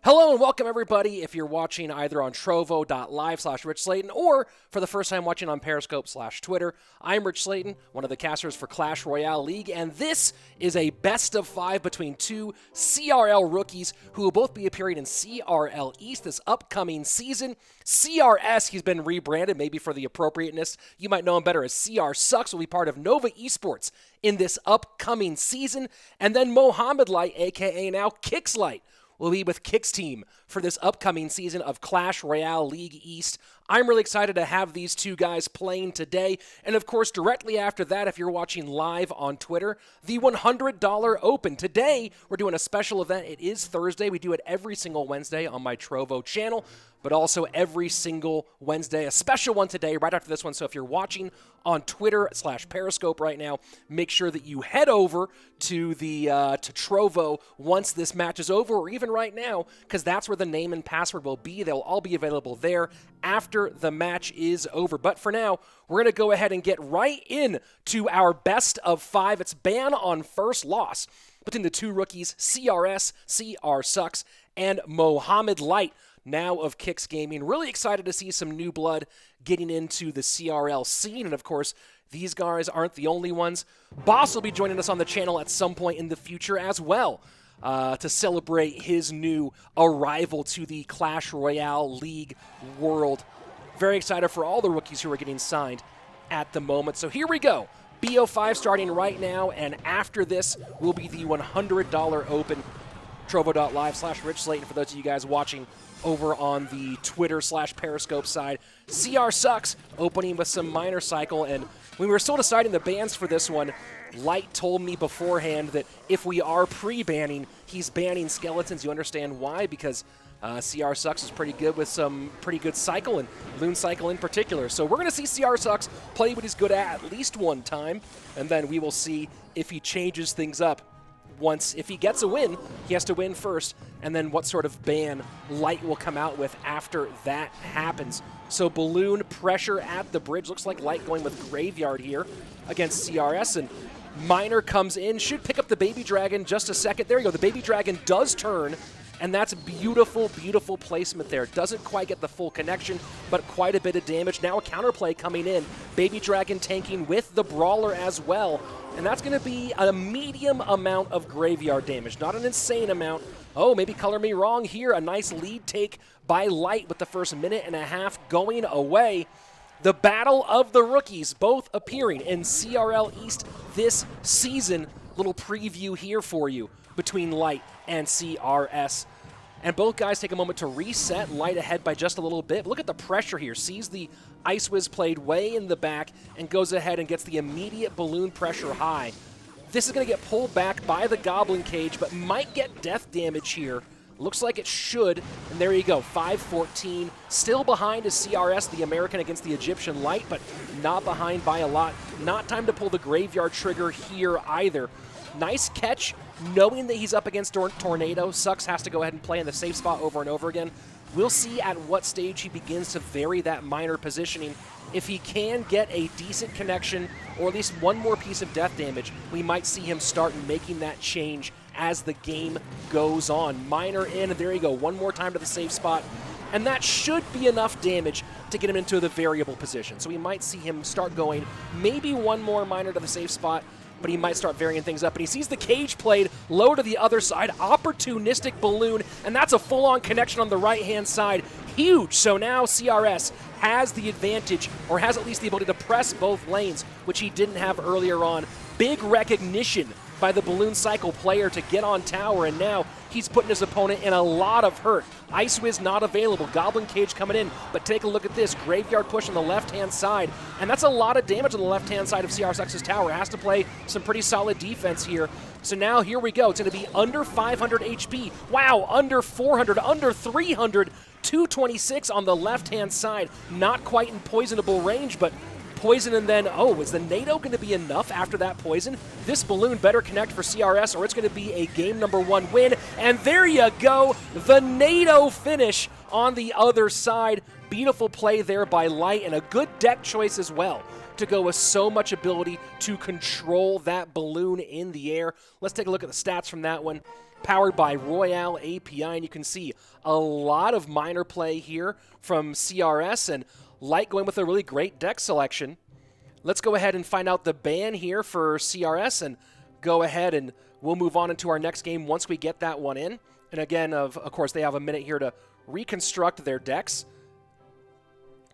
Hello and welcome everybody if you're watching either on trovo.live/RichSlayton or for the first time watching on Periscope/Twitter. I'm Rich Slayton, one of the casters for Clash Royale League, and this is a best of 5 between two CRL rookies who will both be appearing in CRL East this upcoming season. CRS, he's been rebranded, maybe for the appropriateness. You might know him better as CRSUX, will be part of Nova Esports in this upcoming season. And then Mohamed Light, aka now Kicks Light, will be with Kick's team for this upcoming season of Clash Royale League East. I'm really excited to have these two guys playing today. And of course, directly after that, if you're watching live on Twitter, the $100 Open. Today, we're doing a special event. It is Thursday. We do it every single Wednesday on my Trovo channel, but also every single Wednesday. A special one today, right after this one. So if you're watching on Twitter/Periscope right now, make sure that you head over to the to Trovo once this match is over, or even right now, because that's where the name and password will be. They'll all be available there after the match is over. But for now, we're going to go ahead and get right into our best of 5. It's ban on first loss between the two rookies, CRS, CRSUX, and Mohamed Light, now of Kicks Gaming. Really excited to see some new blood getting into the CRL scene. And of course, these guys aren't the only ones. Boss will be joining us on the channel at some point in the future as well, to celebrate his new arrival to the Clash Royale League world. Very excited for all the rookies who are getting signed at the moment. So here we go. BO5 starting right now, and after this will be the $100 Open. Trovo.live/RichSlayton for those of you guys watching over on the Twitter/Periscope side. CRSUX opening with some minor cycle, and when we were still deciding the bans for this one, Light told me beforehand that if we are pre-banning, he's banning skeletons. You understand why? Because CRSUX is pretty good with some pretty good cycle, and Loon Cycle in particular. So we're going to see CRSUX play what he's good at least one time, and then we will see if he changes things up. If he gets a win, he has to win first, and then what sort of ban Light will come out with after that happens. So balloon pressure at the bridge. Looks like Light going with Graveyard here against CRS, and Miner comes in, should pick up the Baby Dragon just a second. There you go, the Baby Dragon does turn, and that's beautiful, beautiful placement there. Doesn't quite get the full connection, but quite a bit of damage. Now a counterplay coming in. Baby Dragon tanking with the Brawler as well. And that's going to be a medium amount of graveyard damage. Not an insane amount. Oh, maybe color me wrong here. A nice lead take by Light with the first minute and a half going away. The battle of the rookies, both appearing in CRL East this season. Little preview here for you between Light and CRS. And both guys take a moment to reset. Light ahead by just a little bit. Look at the pressure here. Sees the Ice Wiz played way in the back and goes ahead and gets the immediate balloon pressure high. This is going to get pulled back by the Goblin Cage, but might get death damage here. Looks like it should, and there you go, 5-14. Still behind is CRS, the American against the Egyptian Light, but not behind by a lot. Not time to pull the Graveyard trigger here either. Nice catch, knowing that he's up against Tornado. Sucks has to go ahead and play in the safe spot over and over again. We'll see at what stage he begins to vary that minor positioning. If he can get a decent connection, or at least one more piece of death damage, we might see him start making that change as the game goes on. Minor in, and there you go, one more time to the safe spot. And that should be enough damage to get him into the variable position. So we might see him start going maybe one more minor to the safe spot, but he might start varying things up. And he sees the cage played low to the other side, opportunistic balloon, and that's a full-on connection on the right-hand side. Huge. So now CRS has the advantage, or has at least the ability to press both lanes, which he didn't have earlier on. Big recognition by the Balloon Cycle player to get on tower, and now he's putting his opponent in a lot of hurt. Ice Wiz not available, Goblin Cage coming in, but take a look at this, Graveyard push on the left-hand side, and that's a lot of damage on the left-hand side of CRSUX's tower. Has to play some pretty solid defense here. So now here we go, it's going to be under 500 HP. Wow, under 400, under 300, 226 on the left-hand side. Not quite in poisonable range, but poison, and then, oh, is the NATO going to be enough after that poison? This balloon better connect for CRS, or it's going to be a game number 1 win. And there you go, the NATO finish on the other side. Beautiful play there by Light, and a good deck choice as well to go with so much ability to control that balloon in the air. Let's take a look at the stats from that one. powered by Royale API, and you can see a lot of minor play here from CRS, and Light going with a really great deck selection. Let's go ahead and find out the ban here for CRS, and go ahead and we'll move on into our next game once we get that one in. And again, of course, they have a minute here to reconstruct their decks.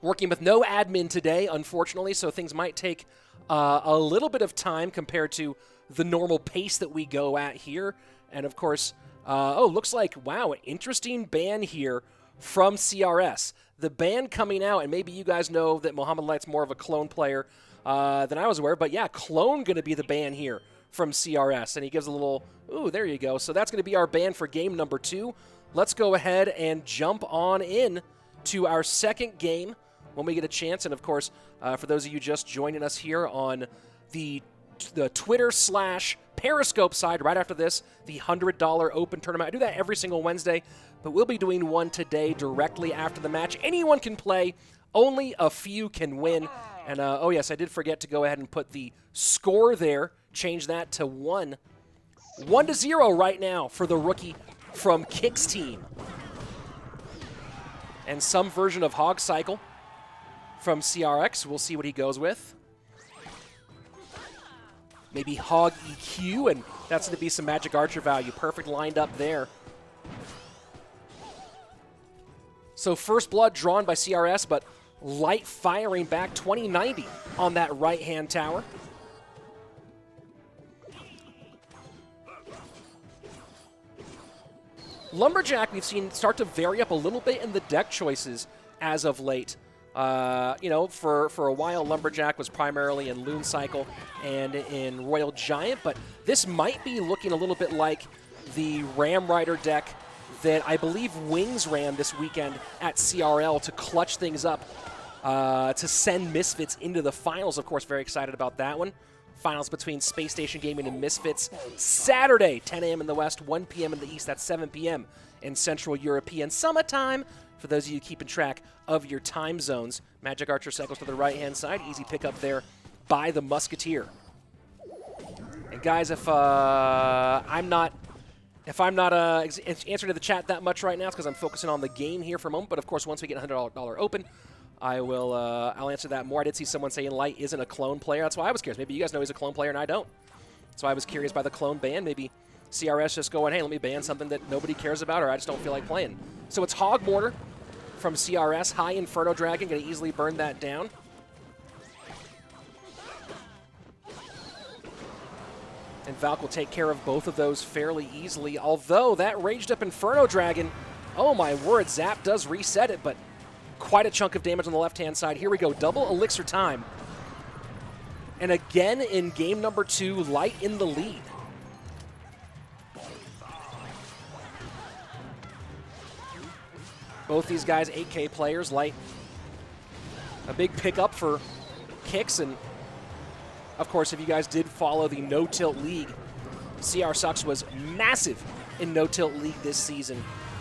Working with no admin today, unfortunately, so things might take a little bit of time compared to the normal pace that we go at here. And of course, looks like, wow, an interesting ban here from CRS. The ban coming out, and maybe you guys know that Mohamed Light's more of a clone player than I was aware, but yeah, clone going to be the ban here from CRS. And he gives a little, ooh, there you go. So that's going to be our ban for game number 2. Let's go ahead and jump on in to our second game when we get a chance. And of course, for those of you just joining us here on the Twitter/Periscope side, right after this, the $100 Open Tournament. I do that every single Wednesday, but we'll be doing one today directly after the match. Anyone can play, only a few can win. And oh yes, I did forget to go ahead and put the score there, change that to 1. 1-0 right now for the rookie from Kick's team. And some version of Hog Cycle from CRX. We'll see what he goes with. Maybe Hog EQ, and that's going to be some Magic Archer value. Perfect lined up there. So first blood drawn by CRS, but Light firing back 2090 on that right-hand tower. Lumberjack we've seen start to vary up a little bit in the deck choices as of late. You know, for a while, Lumberjack was primarily in Loon Cycle and in Royal Giant, but this might be looking a little bit like the Ram Rider deck that I believe Wings ran this weekend at CRL to clutch things up, to send Misfits into the finals. Of course, very excited about that one. Finals between Space Station Gaming and Misfits, Saturday, 10 a.m. in the West, 1 p.m. in the East. That's 7 p.m. in Central European Summertime. For those of you keeping track of your time zones, Magic Archer cycles to the right-hand side. Easy pickup there by the Musketeer. And guys, if I'm not answering to the chat that much right now, it's because I'm focusing on the game here for a moment. But of course, once we get $100 Open, I'll answer that more. I did see someone saying Light isn't a clone player. That's why I was curious. Maybe you guys know he's a clone player and I don't. So I was curious by the clone ban. Maybe CRS just going, hey, let me ban something that nobody cares about, or I just don't feel like playing. So it's Hog Mortar from CRS. High Inferno Dragon, going to easily burn that down. And Valk will take care of both of those fairly easily, although that Raged Up Inferno Dragon, oh my word, Zap does reset it, but quite a chunk of damage on the left-hand side. Here we go, double Elixir time. And again, in game number 2, Light in the lead. Both these guys 8K players. Light, a big pickup for Kicks, and of course, if you guys did follow the No Tilt League, CRSUX was massive in No Tilt League this season.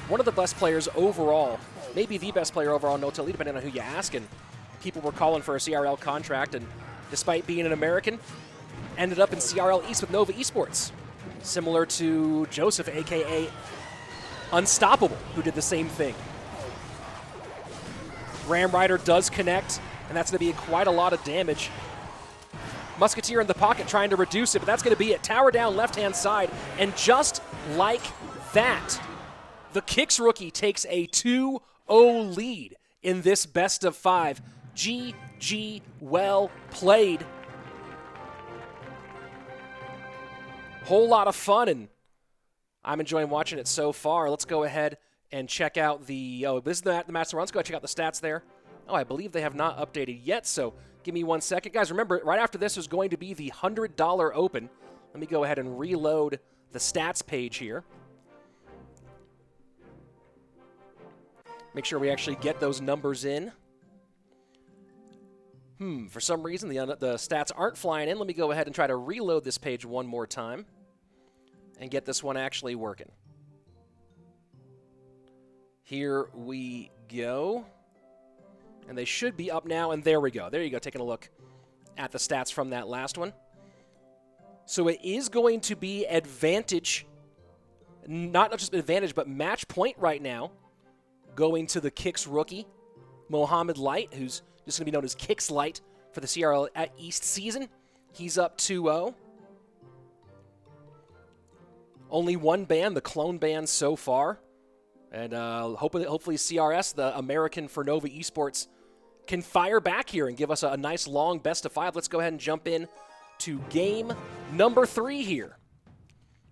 One of the best players overall, maybe the best player overall in No Tilt League, depending on who you ask, and people were calling for a CRL contract, and despite being an American, ended up in CRL East with Nova Esports, similar to Joseph, a.k.a. Unstoppable, who did the same thing. Ram Rider does connect, and that's going to be quite a lot of damage. Musketeer in the pocket trying to reduce it, but that's going to be it. Tower down left-hand side, and just like that, the Kicks rookie takes a 2-0 lead in this best of 5. GG, well played. Whole lot of fun, and I'm enjoying watching it so far. Let's go ahead and check out the, this is the match. Let's go check out the stats there. Oh, I believe they have not updated yet, so give me 1 second. Guys, remember, right after this is going to be the $100 Open. Let me go ahead and reload the stats page here. Make sure we actually get those numbers in. For some reason, the stats aren't flying in. Let me go ahead and try to reload this page one more time and get this one actually working. Here we go. And they should be up now, and there we go. There you go, taking a look at the stats from that last one. So it is going to be advantage not just advantage, but match point right now, going to the Kicks rookie, Mohamed Light, who's just going to be known as Kicks Light for the CRL East season. He's up 2-0. Only one ban, the clone ban so far. And hopefully CRS, the American for Nova Esports, can fire back here and give us a nice long best of 5. Let's go ahead and jump in to game number 3 here.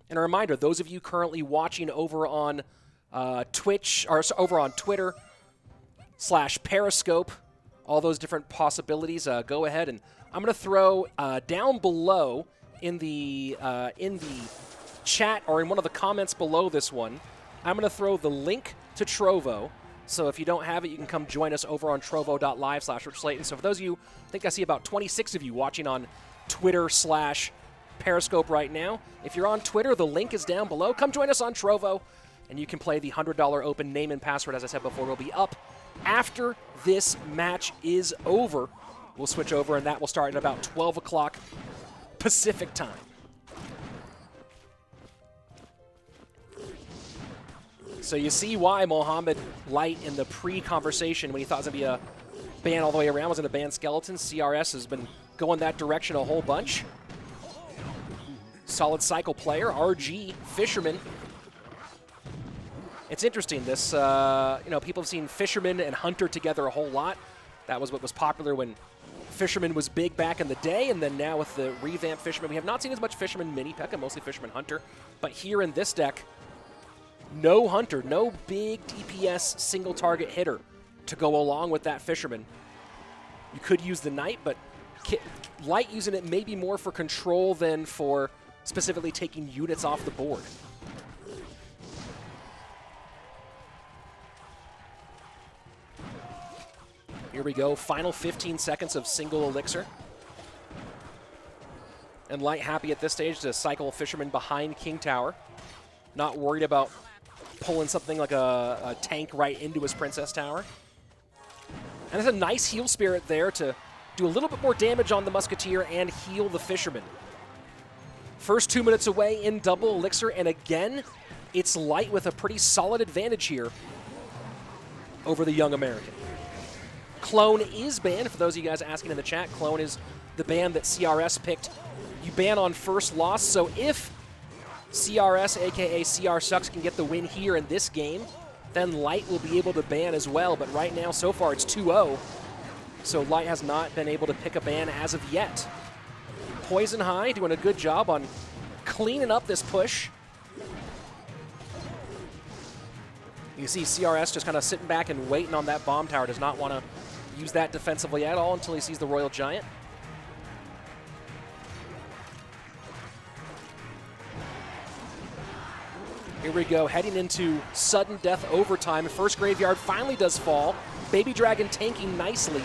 And a reminder, those of you currently watching over on Twitch, or over on Twitter / Periscope, all those different possibilities, go ahead, and I'm going to throw down below in the chat, or in one of the comments below this one, I'm going to throw the link to Trovo. So if you don't have it, you can come join us over on trovo.live/RichSlayton. So for those of you, I think I see about 26 of you watching on Twitter / Periscope right now. If you're on Twitter, the link is down below. Come join us on Trovo, and you can play the $100 open name and password. As I said before, will be up after this match is over. We'll switch over, and that will start at about 12 o'clock Pacific time. So you see why Mohamed Light in the pre-conversation, when he thought it was going to be a ban all the way around, was going to ban Skeletons. CRS has been going that direction a whole bunch. Solid cycle player, RG, Fisherman. It's interesting, this, people have seen Fisherman and Hunter together a whole lot. That was what was popular when Fisherman was big back in the day, and then now with the revamped Fisherman, we have not seen as much Fisherman Mini P.E.K.K.A, mostly Fisherman Hunter. But here in this deck, no Hunter, no big DPS single target hitter to go along with that Fisherman. You could use the Knight, but Light using it maybe more for control than for specifically taking units off the board. Here we go, final 15 seconds of single elixir. And Light happy at this stage to cycle Fisherman behind King Tower. Not worried about pulling something like a tank right into his Princess Tower. And there's a nice heal spirit there to do a little bit more damage on the Musketeer and heal the Fisherman. First 2 minutes away in double elixir, and again, it's Light with a pretty solid advantage here over the young American. Clone is banned, for those of you guys asking in the chat. Clone is the ban that CRS picked. You ban on first loss, so if CRS, aka CRSUX, can get the win here in this game, then Light will be able to ban as well. But right now, so far, it's 2-0. So Light has not been able to pick a ban as of yet. Poison High doing a good job on cleaning up this push. You see CRS just kind of sitting back and waiting on that bomb tower. Does not want to use that defensively at all until he sees the Royal Giant. Here we go, heading into sudden death overtime. First graveyard finally does fall. Baby Dragon tanking nicely.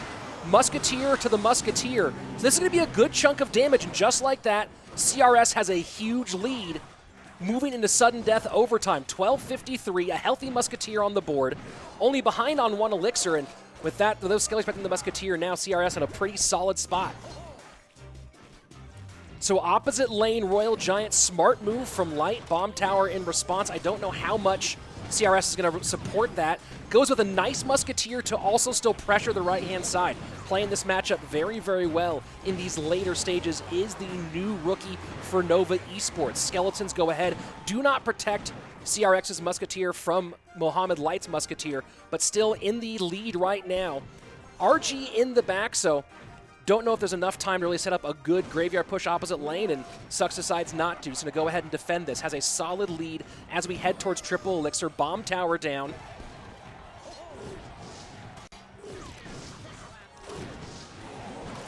Musketeer to the Musketeer. So this is going to be a good chunk of damage, and just like that, CRS has a huge lead moving into sudden death overtime. 12:53, a healthy Musketeer on the board, only behind on 1 elixir, and with that, with those skellies back in the Musketeer, now CRS in a pretty solid spot. So opposite lane, Royal Giant, smart move from Light. Bomb Tower in response. I don't know how much CRS is going to support that. Goes with a nice Musketeer to also still pressure the right-hand side. Playing this matchup very, very well in these later stages is the new rookie for Nova Esports. Skeletons go ahead, do not protect CRX's Musketeer from Mohamed Light's Musketeer, but still in the lead right now. RG in the back, so don't know if there's enough time to really set up a good graveyard push opposite lane, and Sux decides not to. He's going to go ahead and defend this. Has a solid lead as we head towards triple elixir. Bomb tower down.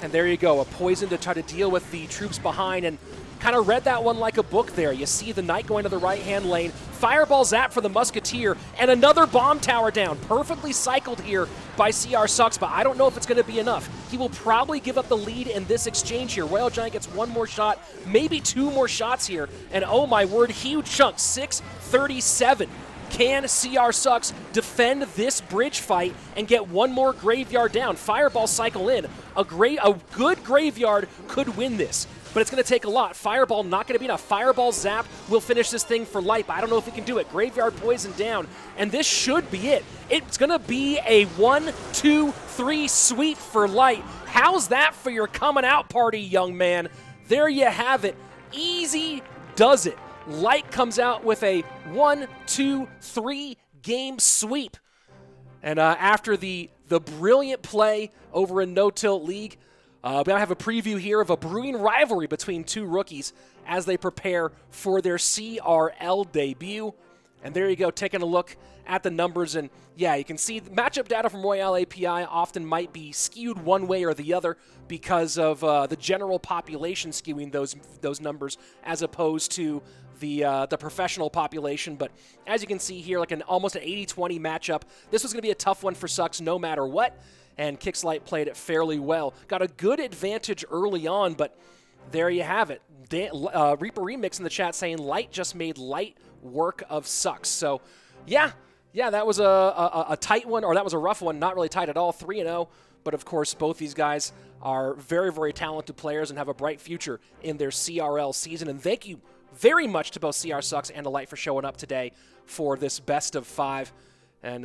And there you go, a poison to try to deal with the troops behind, and kind of read that one like a book there. You see the Knight going to the right-hand lane. Fireball zap for the Musketeer, and another bomb tower down. Perfectly cycled here by CRSUX, but I don't know if it's going to be enough. He will probably give up the lead in this exchange here. Royal Giant gets 1 more shot, maybe 2 more shots here, and oh my word, huge chunk, 6:37. Can CRSUX defend this bridge fight and get 1 more graveyard down? Fireball cycle in. A good graveyard could win this. but it's going to take a lot. Fireball not going to be enough. Fireball Zap will finish this thing for Light, but I don't know if he can do it. Graveyard Poison down, and this should be it. It's going to be a 1, 2, 3 sweep for Light. How's that for your coming out party, young man? There you have it. Easy does it. Light comes out with a 1, 2, 3 game sweep. And after the brilliant play over in No Tilt League, we now have a preview here of a brewing rivalry between two rookies as they prepare for their CRL debut. And there you go, taking a look at the numbers. And yeah, you can see the matchup data from Royale API often might be skewed one way or the other because of the general population skewing those numbers as opposed to the professional population. But as you can see here, like almost an 80-20 matchup. This was going to be a tough one for CRSUX no matter what, and Kixlight played it fairly well. Got a good advantage early on, but there you have it. Reaper Remix in the chat saying Light just made light work of CRSUX. So yeah, that was a tight one, or that was a rough one. Not really tight at all, 3-0. But of course, both these guys are very, very talented players and have a bright future in their CRL season. And thank you very much to both CRSUX and Light for showing up today for this best of 5. And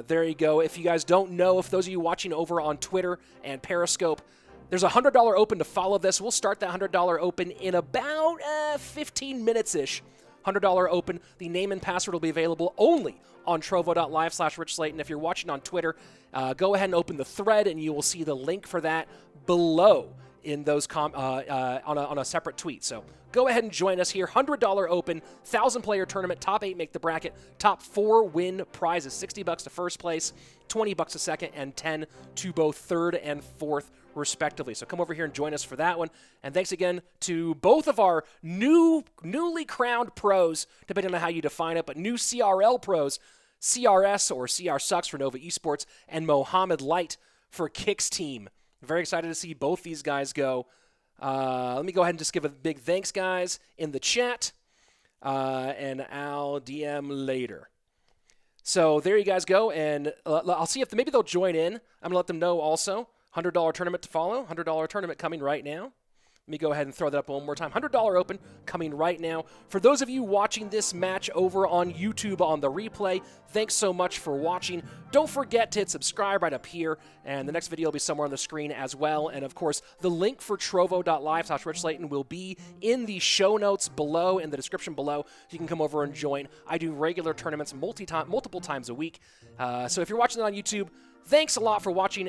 there you go. If you guys don't know, if those of you watching over on Twitter and Periscope, there's a $100 open to follow this. We'll start that $100 open in about 15 minutes-ish. $100 open. The name and password will be available only on trovo.live/RichSlayton. If you're watching on Twitter, go ahead and open the thread, and you will see the link for that below in those on a separate tweet. So go ahead and join us here. $100 open, 1,000-player tournament. Top 8 make the bracket. Top 4 win prizes. $60 to first place, $20 to second, and $10 to both third and fourth, respectively. So come over here and join us for that one. And thanks again to both of our newly crowned pros, depending on how you define it, but new CRL pros, CRS or CRSUX for Nova Esports, and Mohamed Light for Kicks team. Very excited to see both these guys go. Let me go ahead and just give a big thanks, guys, in the chat, and I'll DM later. So there you guys go, and I'll see if maybe they'll join in. I'm going to let them know also. $100 tournament to follow. $100 tournament coming right now. Let me go ahead and throw that up one more time. $100 open coming right now. For those of you watching this match over on YouTube on the replay, thanks so much for watching. Don't forget to hit subscribe right up here, and the next video will be somewhere on the screen as well. And of course, the link for trovo.live/RichSlayton will be in the show notes below, in the description below. You can come over and join. I do regular tournaments multiple times a week. So if you're watching it on YouTube, thanks a lot for watching.